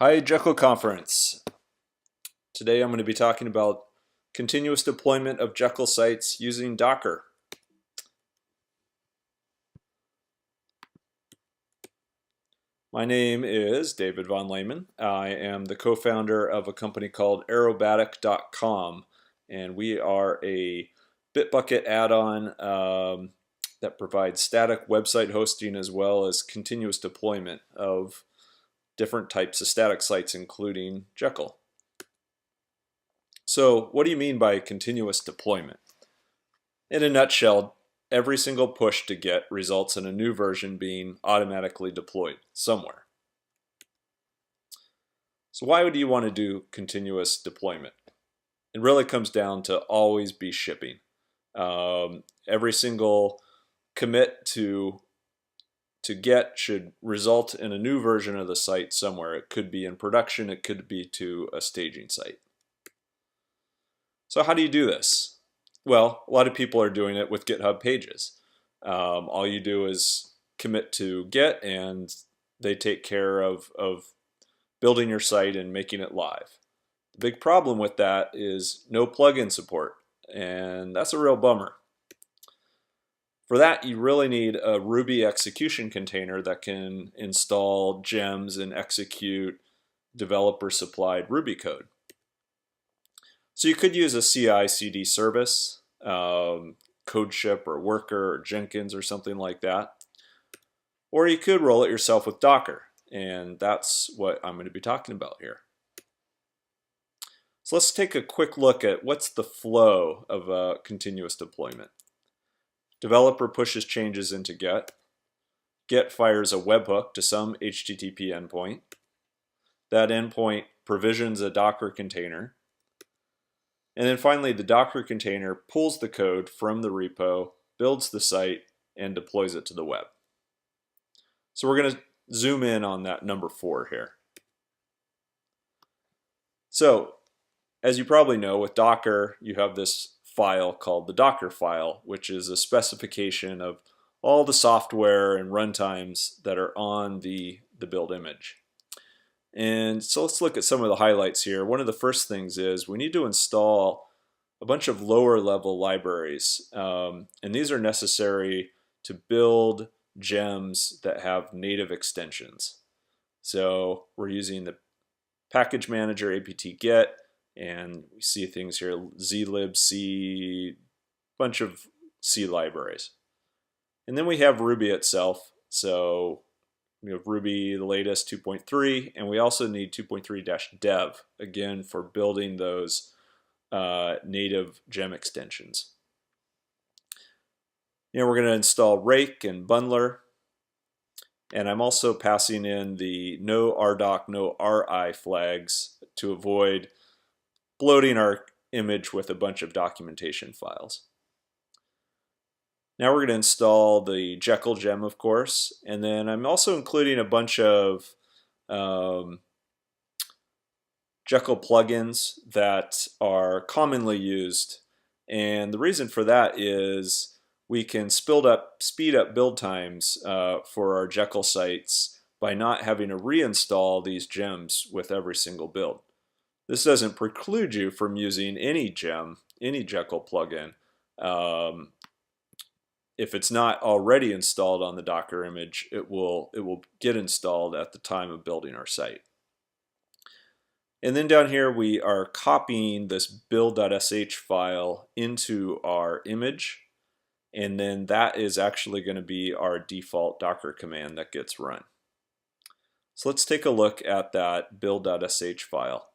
Hi, Jekyll Conference. Today I'm going to be talking about continuous deployment of Jekyll sites using Docker. My name is David von Lehman. I am the co-founder of a company called aerobatic.com, and we are a Bitbucket add-on that provides static website hosting as well as continuous deployment of different types of static sites, including Jekyll. So what do you mean by continuous deployment? In a nutshell, every single push to Git results in a new version being automatically deployed somewhere. So why would you want to do continuous deployment? It really comes down to always be shipping. Every single commit to Git should result in a new version of the site somewhere. It could be in production, it could be to a staging site. So how do you do this? Well, a lot of people are doing it with GitHub pages. All you do is commit to Git and they take care of building your site and making it live. The big problem with that is no plugin support, and that's a real bummer. For that, you really need a Ruby execution container that can install gems and execute developer-supplied Ruby code. So you could use a CI/CD service, CodeShip or Worker or Jenkins or something like that. Or you could roll it yourself with Docker, and that's what I'm going to be talking about here. So let's take a quick look at what's the flow of a continuous deployment. Developer pushes changes into Git. Git fires a webhook to some HTTP endpoint. That endpoint provisions a Docker container. And then finally, the Docker container pulls the code from the repo, builds the site, and deploys it to the web. So we're going to zoom in on that number 4 here. So, as you probably know, with Docker, you have this file called the Docker file, which is a specification of all the software and runtimes that are on the build image. And so let's look at some of the highlights here. One of the first things is we need to install a bunch of lower level libraries, and these are necessary to build gems that have native extensions. So we're using the package manager apt-get, and we see things here, zlibc, bunch of C libraries. And then we have Ruby itself. So we have Ruby, the latest 2.3, and we also need 2.3-dev, again, for building those native gem extensions. We're going to install Rake and Bundler, and I'm also passing in the no RDoc, no RI flags to avoid bloating our image with a bunch of documentation files. Now we're going to install the Jekyll gem, of course, and then I'm also including a bunch of Jekyll plugins that are commonly used, and the reason for that is we can speed up build times for our Jekyll sites by not having to reinstall these gems with every single build. This doesn't preclude you from using any gem, any Jekyll plugin. If it's not already installed on the Docker image, it will get installed at the time of building our site. And then down here we are copying this build.sh file into our image, and then that is actually going to be our default Docker command that gets run. So let's take a look at that build.sh file.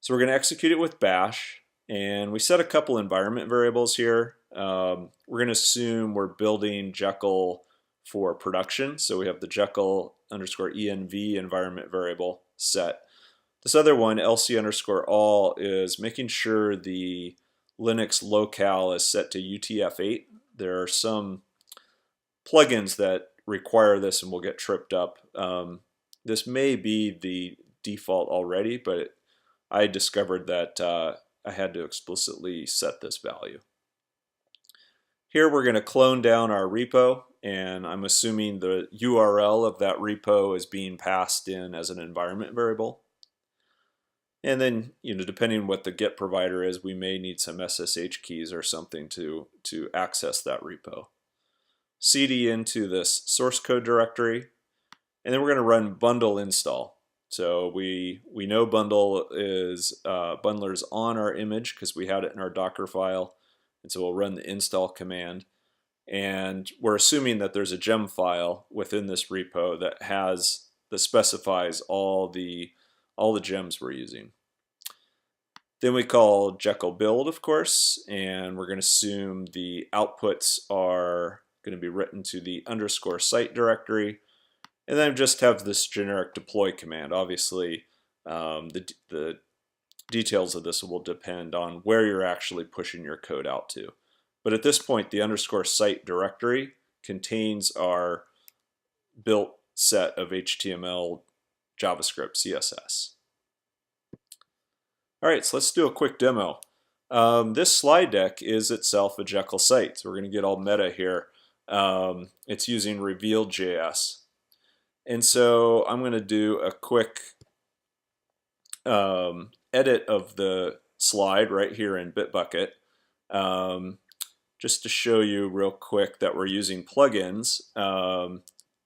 So we're going to execute it with bash, and we set a couple environment variables here. We're going to assume we're building Jekyll for production, so we have the Jekyll_env environment variable set. This other one, lc_all, is making sure the Linux locale is set to UTF-8. There are some plugins that require this and will get tripped up. This may be the default already, but I discovered that I had to explicitly set this value. Here we're going to clone down our repo, and I'm assuming the URL of that repo is being passed in as an environment variable. And then, depending on what the Git provider is, we may need some SSH keys or something to access that repo. CD into this source code directory, and then we're going to run bundle install. So we know bundle is bundler's on our image because we had it in our Docker file, and so we'll run the install command. And we're assuming that there's a gem file within this repo that specifies all the gems we're using. Then we call Jekyll build, of course, and we're going to assume the outputs are going to be written to the _site directory, and then just have this generic deploy command. Obviously, the details of this will depend on where you're actually pushing your code out to. But at this point, the _site directory contains our built set of HTML, JavaScript, CSS. All right, so let's do a quick demo. This slide deck is itself a Jekyll site, so we're going to get all meta here. It's using Reveal.js. And so I'm going to do a quick edit of the slide right here in Bitbucket, just to show you real quick that we're using plugins.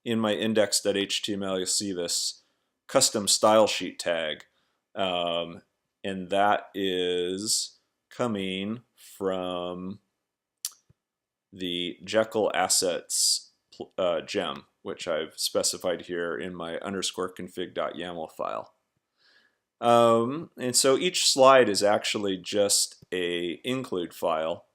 In my index.html, you'll see this custom style sheet tag, and that is coming from the Jekyll assets gem, which I've specified here in my _config.yaml file. And so each slide is actually just a include file,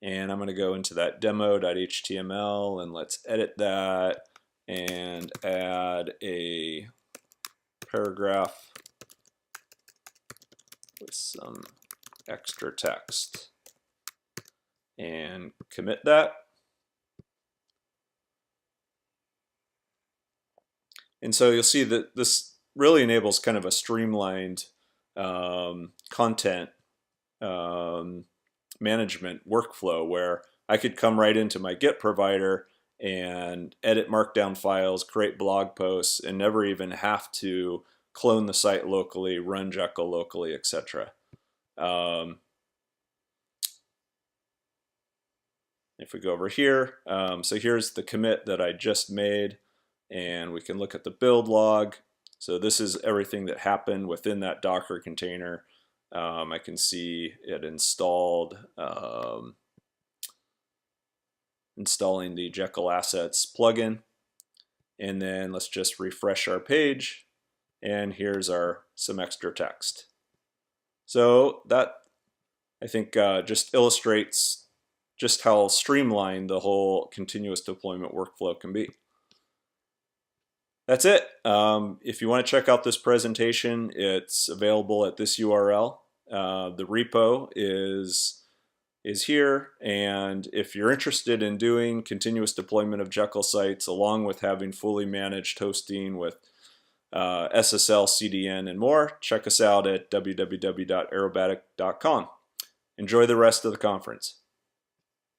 and I'm going to go into that demo.html and let's edit that and add a paragraph with some extra text and commit that. And so you'll see that this really enables kind of a streamlined content management workflow where I could come right into my Git provider and edit markdown files, create blog posts, and never even have to clone the site locally, run Jekyll locally, etc. If we go over here, so here's the commit that I just made, and we can look at the build log. So this is everything that happened within that Docker container. I can see it installed, installing the Jekyll Assets plugin. And then let's just refresh our page, and here's some extra text. So that, I think, just illustrates just how streamlined the whole continuous deployment workflow can be. That's it. If you want to check out this presentation, it's available at this URL. The repo is here, and if you're interested in doing continuous deployment of Jekyll sites along with having fully managed hosting with SSL, CDN, and more, check us out at www.aerobatic.com. Enjoy the rest of the conference.